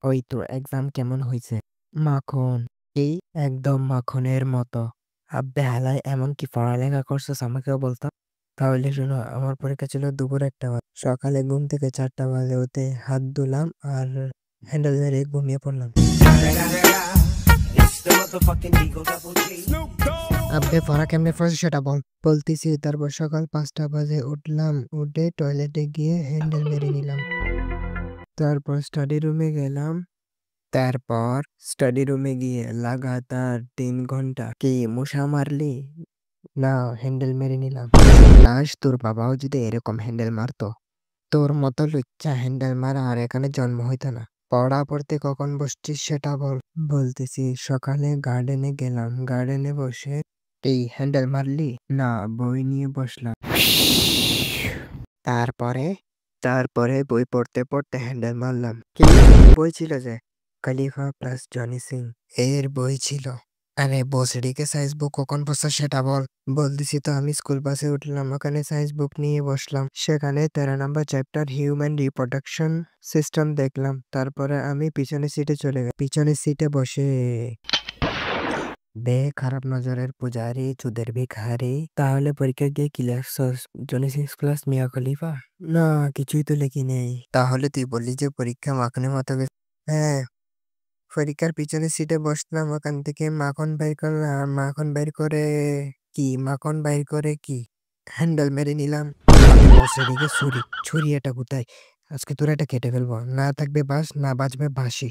ওই তো এক্সাম কেমন হইছে? মাখন। এই একদম মাখনের মতো। আব্বে হালায় এমন কি পড়ালেখা করছস আমাকেও বলতো। তাহলে শোনো, আমার পরীক্ষা ছিল দুপুর ১টা বাজে। সকালে ঘুম থেকে ৪টা বাজে উঠে হাত ধুলাম আর হ্যান্ডেল মেরে ঘুমিয়ে পড়লাম। আব্বে পড়া কেমনে পড়ছিস সেটা বল। বলতেছি, তারপর সকাল ৫টা বাজে উঠলাম, উঠে টয়লেটে গিয়ে হ্যান্ডেল মেরে নিলাম। তারপর স্টাডি রুমে গেলাম। তারপর স্টাডি রুমে গিয়ে লাগাতার ৩ ঘন্টা কি মশা মারলি? না, হ্যান্ডেল মেরে নিলাম। কাশ তোর বাবাও যদি এরকম হ্যান্ডেল মারতো। তোর মতো লুচ্চা হ্যান্ডেল মারা আর এখানে জন্ম হইতো না। পড়া পড়তে কখন বসছিস সেটা বল। বলতেছি, সকালে গার্ডেনে গেলাম, গার্ডেনে বসে এই হ্যান্ডেল মারলি? না, বই নিয়ে বসলাম। তারপরে তারপরে বই পড়তে পড়তে হ্যান্ডেল মারলাম। কি বই ছিল যে? খলিফা প্লাস জনি সিং এর বই ছিল। আরে বসড়িকে সাইজ বুক কখন পড়ছো সেটা বল। বলতেছি তো, আমি স্কুল বাসে উঠলাম, ওখানে সাইন্স বুক নিয়ে বসলাম। সেখানে ১৩ নম্বর চ্যাপ্টার হিউম্যান রিপ্রোডাকশন সিস্টেম দেখলাম। তারপরে আমি পিছনের সিটে চলে গেলাম। পিছনের সিটে বসে বে খারাপ নজরের পূজারি, চুদের ভিখারি। তাহলে পরীক্ষা গিয়ে কি লেখছস? জনি সিক্স প্লাস মিয়া খলিফা? না, কিছুই তো লেখি নেই। তাহলে তুই বললি যে পরীক্ষা মাখনের মতো গেছে। হ্যাঁ, পরীক্ষার পিছনের সিটে বসলাম, ওখান থেকে মাখন বের করলাম। মাখন বের করে কি হ্যান্ডেল মেরে নিলাম। আমি বসে দিকে ছুরি এটা কোথায়? আজকে তোরা এটা কেটে ফেলবো। না থাকবে বাঁশ, না বাঁচবে বাঁশি।